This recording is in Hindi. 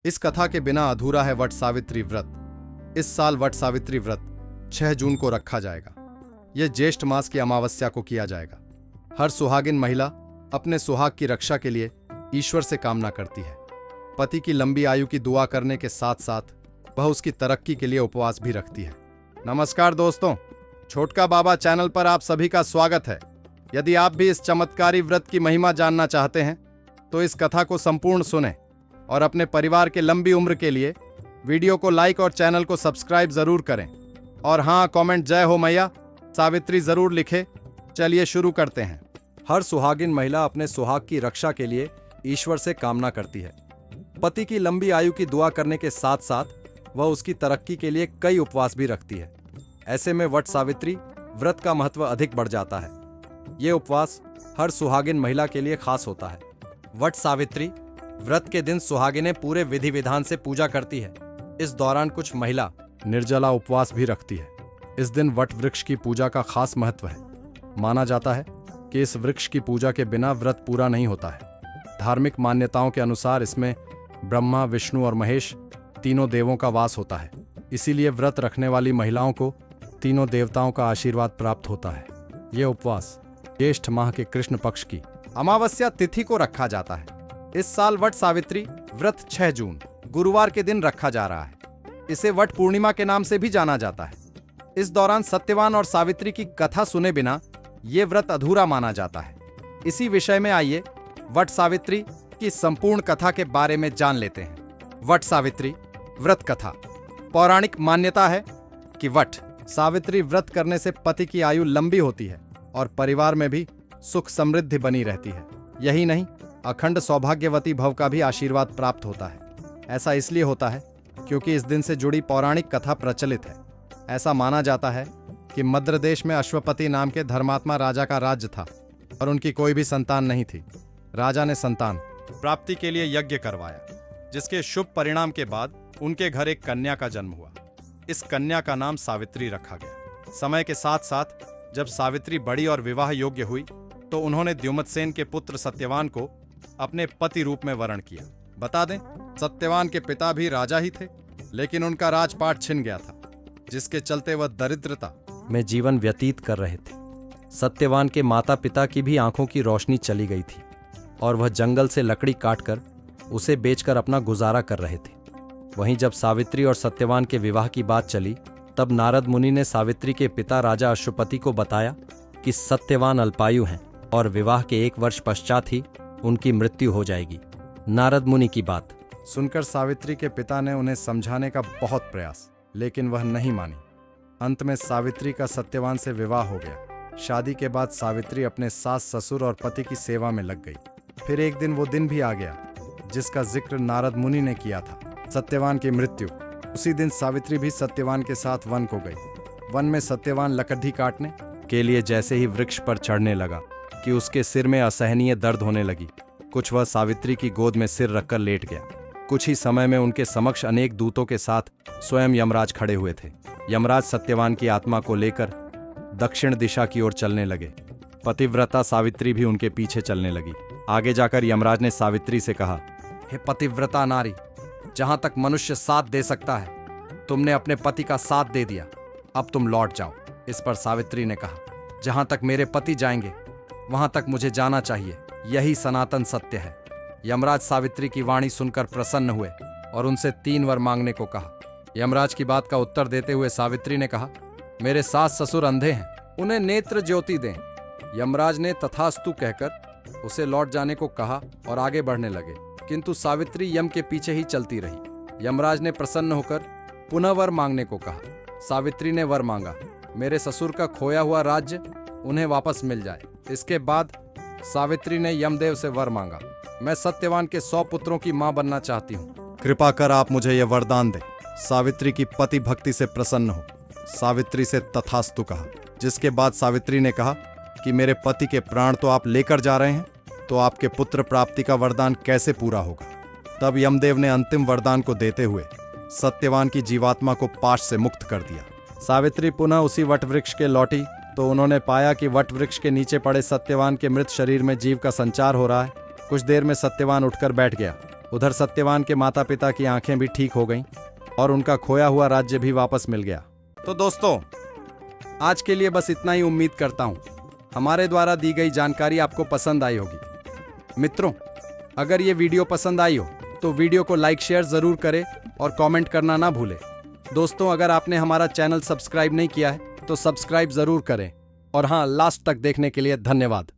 इस कथा के बिना अधूरा है वट सावित्री व्रत। इस साल वट सावित्री व्रत 6 जून को रखा जाएगा। यह ज्येष्ठ मास की अमावस्या को किया जाएगा। हर सुहागिन महिला अपने सुहाग की रक्षा के लिए ईश्वर से कामना करती है। पति की लंबी आयु की दुआ करने के साथ साथ वह उसकी तरक्की के लिए उपवास भी रखती है। नमस्कार दोस्तों, छोटका बाबा चैनल पर आप सभी का स्वागत है। यदि आप भी इस चमत्कारी व्रत की महिमा जानना चाहते हैं तो इस कथा को संपूर्ण सुनें और अपने परिवार के लंबी उम्र के लिए वीडियो को लाइक और चैनल को सब्सक्राइब जरूर करें। और हाँ, कमेंट जय हो मैया सावित्री जरूर लिखें। चलिए शुरू करते हैं। हर सुहागिन महिला अपने सुहाग की रक्षा के लिए ईश्वर से कामना करती है। पति की लंबी आयु की दुआ करने के साथ साथ वह उसकी तरक्की के लिए कई उपवास भी रखती है। ऐसे में वट सावित्री व्रत का महत्व अधिक बढ़ जाता है। ये उपवास हर सुहागिन महिला के लिए खास होता है। वट सावित्री व्रत के दिन सुहागिनें पूरे विधि विधान से पूजा करती है। इस दौरान कुछ महिला निर्जला उपवास भी रखती है। इस दिन वट वृक्ष की पूजा का खास महत्व है। माना जाता है कि इस वृक्ष की पूजा के बिना व्रत पूरा नहीं होता है। धार्मिक मान्यताओं के अनुसार इसमें ब्रह्मा, विष्णु और महेश तीनों देवों का वास होता है। इसीलिए व्रत रखने वाली महिलाओं को तीनों देवताओं का आशीर्वाद प्राप्त होता है। यह उपवास ज्येष्ठ माह के कृष्ण पक्ष की अमावस्या तिथि को रखा जाता है। इस साल वट सावित्री व्रत 6 जून गुरुवार के दिन रखा जा रहा है। इसे वट पूर्णिमा के नाम से भी जाना जाता है। इस दौरान सत्यवान और सावित्री की कथा सुने बिना यह व्रत अधूरा माना जाता है। इसी विषय में आइए वट सावित्री की संपूर्ण कथा के बारे में जान लेते हैं। वट सावित्री व्रत कथा। पौराणिक मान्यता है कि वट सावित्री व्रत करने से पति की आयु लंबी होती है और परिवार में भी सुख समृद्धि बनी रहती है। यही नहीं, अखंड सौभाग्यवती भव का भी आशीर्वाद प्राप्त होता है। ऐसा इसलिए होता है क्योंकि इस दिन से जुड़ी पौराणिक कथा प्रचलित है। ऐसा माना जाता है कि मद्र देश में अश्वपति नाम के धर्मात्मा राजा का राज्य था और उनकी कोई भी संतान नहीं थी। राजा ने संतान प्राप्ति के लिए यज्ञ करवाया, जिसके शुभ परिणाम के बाद उनके घर एक कन्या का जन्म हुआ। इस कन्या का नाम सावित्री रखा गया। समय के साथ साथ जब सावित्री बड़ी और विवाह योग्य हुई तो उन्होंने द्युमत्सेन के पुत्र सत्यवान को अपने पति रूप में वरण किया। बता दें, सत्यवान के पिता भी राजा ही थे, लेकिन उनका राजपाट छिन गया था, जिसके चलते वह दरिद्रता में जीवन व्यतीत कर रहे थे। सत्यवान के माता पिता की भी आंखों की रोशनी चली गई थी और वह जंगल से लकड़ी काटकर उसे बेचकर अपना गुजारा कर रहे थे। वहीं जब सावित्री और सत्यवान के विवाह की बात चली तब नारद मुनि ने सावित्री के पिता राजा अश्वपति को बताया कि सत्यवान अल्पायु हैं और विवाह के 1 वर्ष पश्चात ही उनकी मृत्यु हो जाएगी। नारद मुनि की बात सुनकर सावित्री के पिता ने उन्हें समझाने का बहुत प्रयास, लेकिन वह नहीं मानी। अंत में सावित्री का सत्यवान से विवाह हो गया। शादी के बाद सावित्री अपने सास, ससुर और पति की सेवा में लग गई। फिर एक दिन वो दिन भी आ गया जिसका जिक्र नारद मुनि ने किया था, सत्यवान की मृत्यु। उसी दिन सावित्री भी सत्यवान के साथ वन को गई। वन में सत्यवान लकड़ी काटने के लिए जैसे ही वृक्ष पर चढ़ने लगा कि उसके सिर में असहनीय दर्द होने लगी। कुछ वह सावित्री की गोद में सिर रखकर लेट गया। कुछ ही समय में उनके समक्ष अनेक दूतों के साथ स्वयं यमराज खड़े हुए थे। यमराज सत्यवान की आत्मा को लेकर दक्षिण दिशा की ओर चलने लगे। पतिव्रता सावित्री भी उनके पीछे चलने लगी। आगे जाकर यमराज ने सावित्री से कहा, हे पतिव्रता नारी, जहां तक मनुष्य साथ दे सकता है तुमने अपने पति का साथ दे दिया, अब तुम लौट जाओ। इस पर सावित्री ने कहा, जहां तक मेरे पति जाएंगे वहां तक मुझे जाना चाहिए, यही सनातन सत्य है। यमराज सावित्री की वाणी सुनकर प्रसन्न हुए और उनसे 3 वर मांगने को कहा। यमराज की बात का उत्तर देते हुए सावित्री ने कहा, मेरे सास ससुर अंधे हैं, उन्हें नेत्र ज्योति दें। यमराज ने तथास्तु कहकर उसे लौट जाने को कहा और आगे बढ़ने लगे, किंतु सावित्री यम के पीछे ही चलती रही। यमराज ने प्रसन्न होकर पुनः वर मांगने को कहा। सावित्री ने वर मांगा, मेरे ससुर का खोया हुआ राज्य उन्हें वापस मिल जाए। इसके बाद सावित्री ने यमदेव से वर मांगा, मैं सत्यवान के 100 पुत्रों की मां बनना चाहती हूँ, कृपा कर आप मुझे यह वरदान दें। सावित्री की पति भक्ति से प्रसन्न हो सावित्री से तथास्तु कहा। जिसके बाद सावित्री ने कहा कि मेरे पति के प्राण तो आप लेकर जा रहे हैं, तो आपके पुत्र प्राप्ति का वरदान कैसे पूरा होगा। तब यमदेव ने अंतिम वरदान को देते हुए सत्यवान की जीवात्मा को पाश से मुक्त कर दिया। सावित्री पुनः उसी वट वृक्ष के लौटी तो उन्होंने पाया कि वट वृक्ष के नीचे पड़े सत्यवान के मृत शरीर में जीव का संचार हो रहा है। कुछ देर में सत्यवान उठकर बैठ गया उधर सत्यवान के माता पिता की आंखें भी ठीक हो गईं और उनका खोया हुआ राज्य भी वापस मिल गया। तो दोस्तों, आज के लिए बस इतना ही। उम्मीद करता हूं हमारे द्वारा दी गई जानकारी आपको पसंद आई होगी। मित्रों, अगर ये वीडियो पसंद आई हो तो वीडियो को लाइक शेयर जरूर करें और कमेंट करना ना भूलें। दोस्तों, अगर आपने हमारा चैनल सब्सक्राइब नहीं किया है तो सब्सक्राइब जरूर करें। और हाँ, लास्ट तक देखने के लिए धन्यवाद।